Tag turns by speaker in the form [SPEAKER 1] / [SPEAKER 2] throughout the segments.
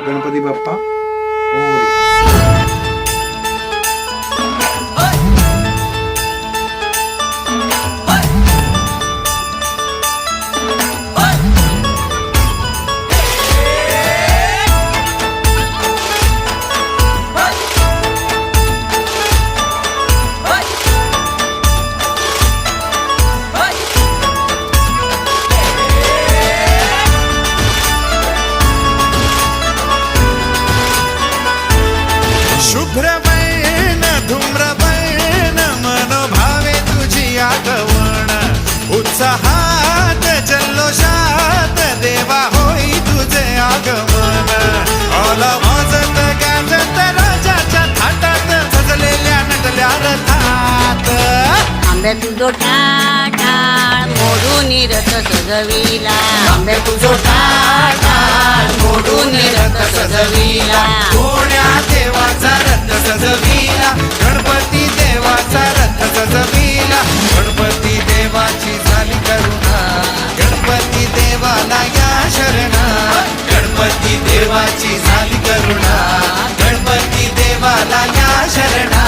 [SPEAKER 1] गणपती बाप्पा मोरया.
[SPEAKER 2] शुभ्रवर्ण धूम्रवर्ण मनोभावे तुझी आगवण उत्साहात जल्लोषात देवा होई तुझे आगमन आला वाजत गाजत राजाच्या थाटात सजलेल्या नटल्या रथात
[SPEAKER 3] आंब्या तुझो टाळ मोडून रथ सजविला आंब्या तुझो टाळ मोडून रथ सजविला
[SPEAKER 2] कोण्या देवाचा रथ सजविला गणपती देवाचा रथ सजविला गणपती देवाची झाली करुणा गणपती देवाला या शरणा गणपती देवाची झाली करुणा गणपती देवाला या शरणा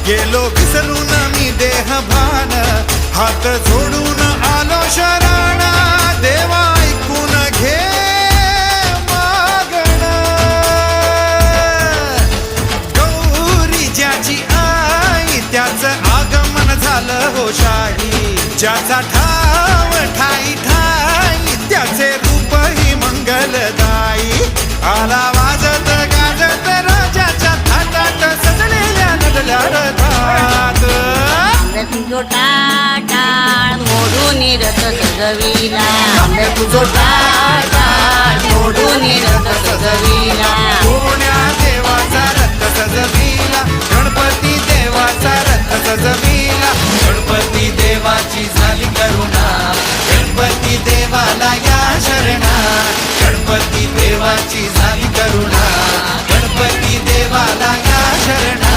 [SPEAKER 2] गेलो विसरून मी देह भान हात जोडून आलो शरण देवा ऐकून घे मागण गौरी ज्याची आई त्याचं आगमन झालं हो शाही ज्याचा ठाव ठाई ठाई त्याचे रूपही मंगलदायी आला वाजत गाजत राजाच्या थाटात सजलेल्या नटल्या रथात
[SPEAKER 3] आंब्या तुझो टाळ मोडून रथ सजविला आंब्या तुझो टाळ मोडून रथ सजविला
[SPEAKER 2] कोण्या देवाचा रथ सजविला गणपती देवाचा रथ सजविला गणपती देवाची झाली करुणा गणपती देवाला या शरणा गणपती देवाची झाली करुणा गणपती देवाला या शरणा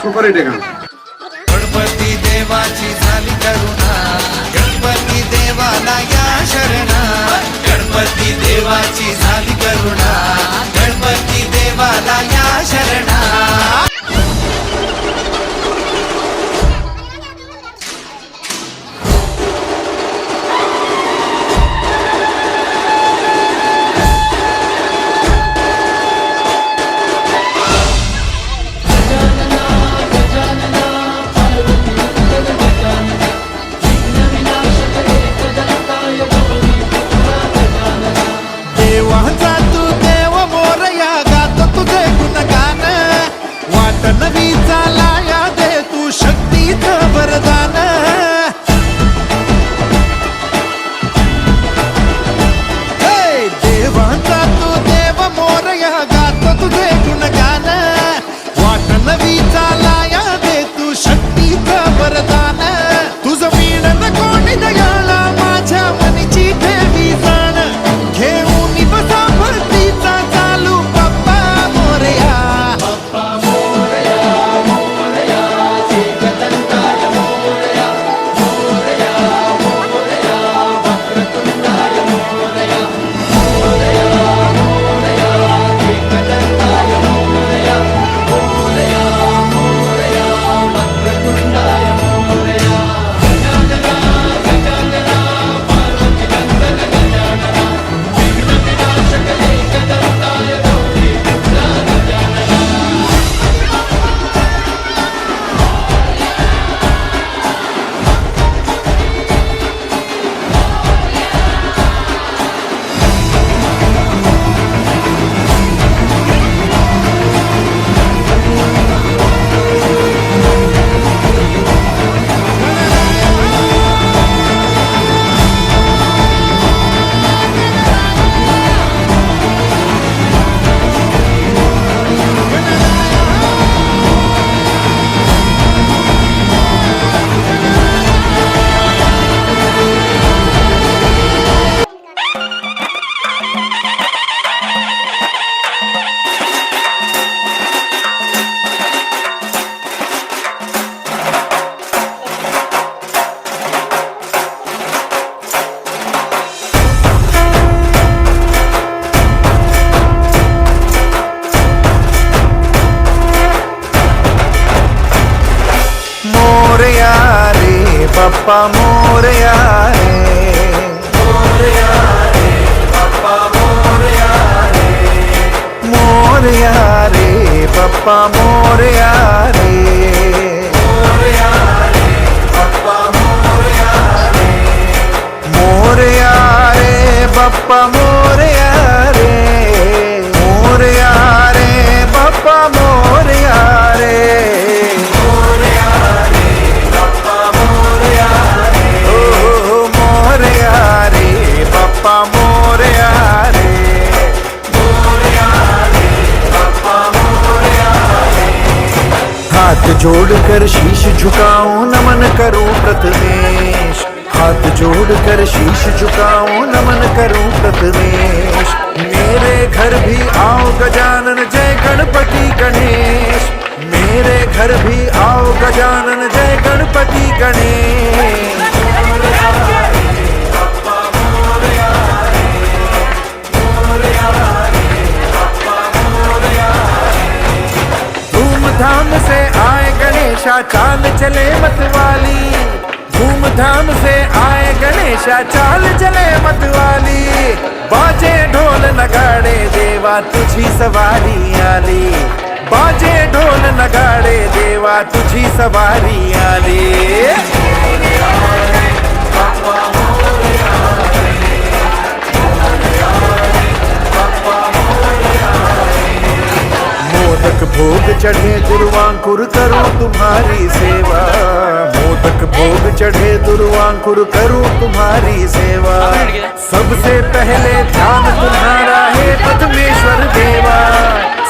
[SPEAKER 1] सुपर हिट आहे गाणं.
[SPEAKER 2] गणपती देवाची झाली करुणा गणपती देवाला या शरणा गणपती देवाची झाली करुणा गणपती देवाला या शरणा देवाचा तू देव मोरया गातो तुझे गुणगान वाट नवी चालाया दे तू शक्तीचं वरदान हे देवाचा तू देव मोरया गातो तुझे गुणगान वाट नवी चालाया दे तू शक्तीचं वरदान तुझं मीणन कोणी दयाळा माझ्या मनीची ठेवी जाण घेऊन बसा भरतीचा चालू बाप्पा मोरया
[SPEAKER 4] मोरया रे बाप्पा मोरया रे, मोरया रे बाप्पा मोरया रे, मोरया रे बाप्पा मोरया रे, मोरया रे बाप्पा मोरया रे, मोरया रे बाप्पा मोरया रे, मोरया रे बाप्पा मोरया रे, मोरया रे बाप्पा मोरया रे, ओ मोरया रे बाप्पा मोरया रे, मोरया रे बाप्पा मोरया रे। हाथ जोड़कर शीश झुकाऊं नमन करूं प्रथमेश, हाथ जोड़कर शीश झुकाऊं नमन करूं प्रथमेश, मेरे घर भी आओ गजानन जय गणपति गणेश, मेरे घर भी आओ गजानन जय गणपति गणेश। धूमधाम से आए गणेशा चाल चले मतवाली, धूमधाम से आए गणेशा चाल चले मतवाली, बाजे ढोल नगाड़े देवा तुझी सवारी आली, बाजे ढोल नगाड़े देवा तुझी सवारी आली। मोदक भोग चढ़े दुर्वांकुर करूं तुम्हारी सेवा, मोदक भोग चढ़े दुर्वांकुर करूं तुम्हारी सेवा, सबसे पहले ध्यान तुम्हारा है प्रथमेश्वर देवा,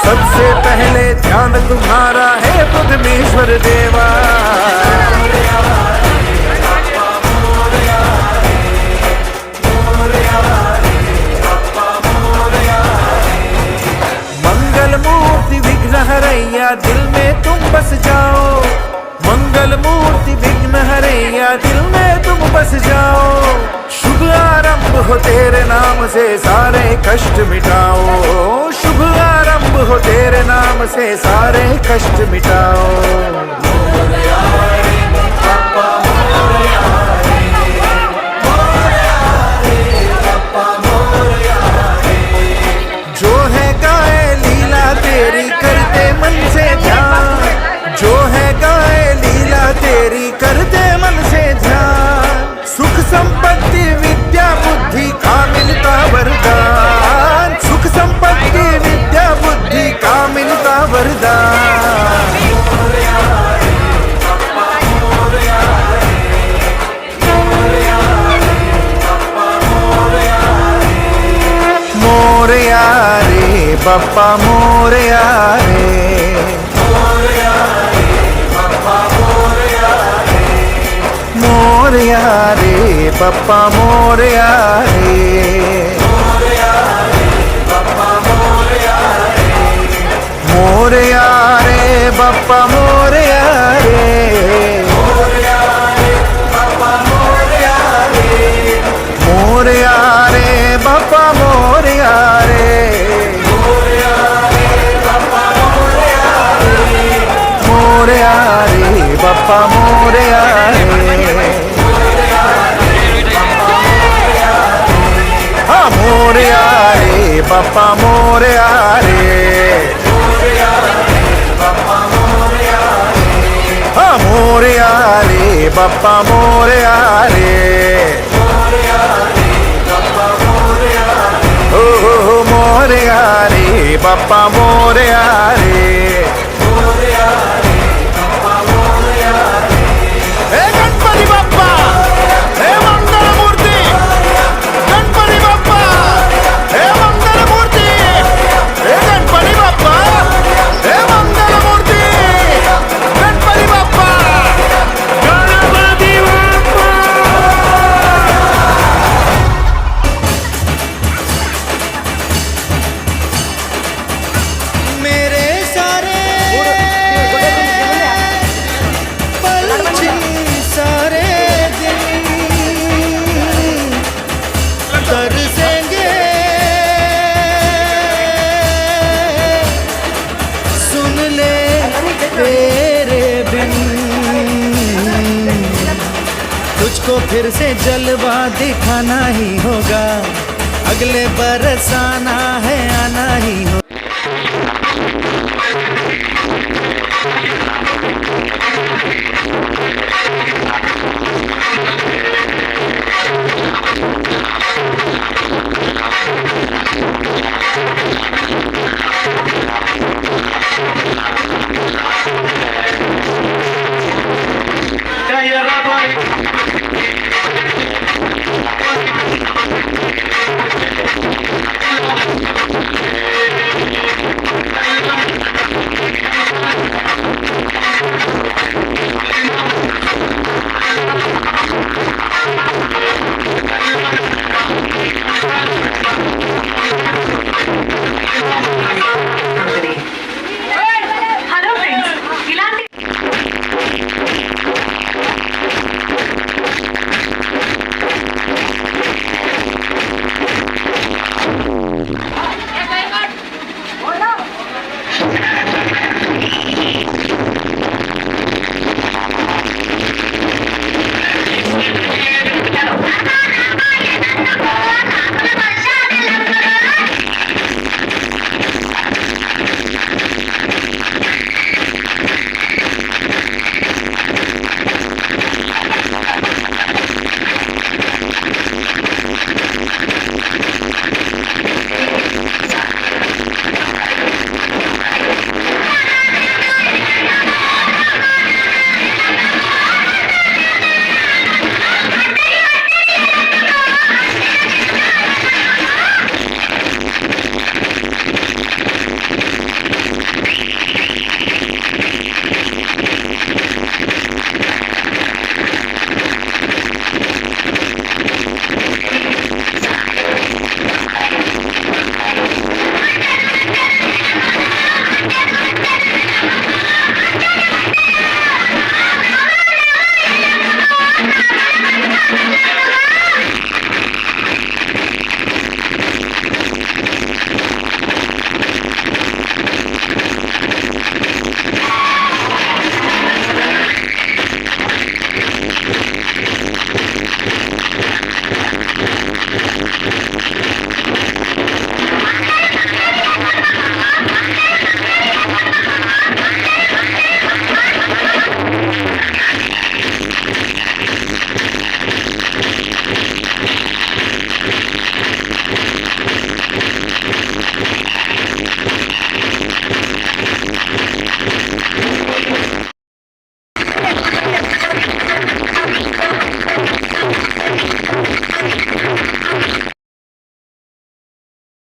[SPEAKER 4] सबसे पहले ध्यान तुम्हारा है प्रथमेश्वर देवा। मूर्ति विघ्न हरैया दिल में तुम बस जाओ, मंगल मूर्ति विघ्न हरैया दिल में तुम बस जाओ, शुभ आरंभ हो तेरे नाम से सारे कष्ट मिटाओ, शुभ आरंभ हो तेरे नाम से सारे कष्ट मिटाओ। मोरया रे बाप्पा मोरया रे, मोरया रे बाप्पा मोरया रे, जो है गाए लीला तेरी करते मन से ध्यान, जो है गाए लीला तेरी करते मन से ध्यान, सुख संपत्ति विद्या बुद्धि का मिलता वरदान, सुख संपत्ति विद्या बुद्धि का मिलता वरदान। मोरया रे बाप्पा मोरया रे, मोरया रे बाप्पा मोरया रे, मोरया रे बाप्पा मोरया रे, मोरया रे बाप्पा मोरया रे, मोरया रे बाप्पा मोरया रे, मोरया रे बाप्पा मोरया रे, मोरया रे बाप्पा मोरया रे, मोरया रे बाप्पा मोरया रे, मोरया रे बाप्पा मोरया रे, मोरया रे बाप्पा मोरया रे, मोरया रे बाप्पा मोरया रे, हाँ मोरया रे बाप्पा मोरया रे, हाँ मोरया रे बाप्पा मोरया रे, ओ मोरया रे बाप्पा मोरया रे, हे गणपती बाप्पा, हे मंगल मूर्ती, गणपती बाप्पा, हे मंगल मूर्ती, हे गणपती बाप्पा, हे मंगल मूर्ती, गणपती बाप्पा, गणपती बाप्पा।
[SPEAKER 2] मेरे साथ मुझको फिर से जलवा दिखाना ही होगा, अगले बरस आना है आना ही होगा।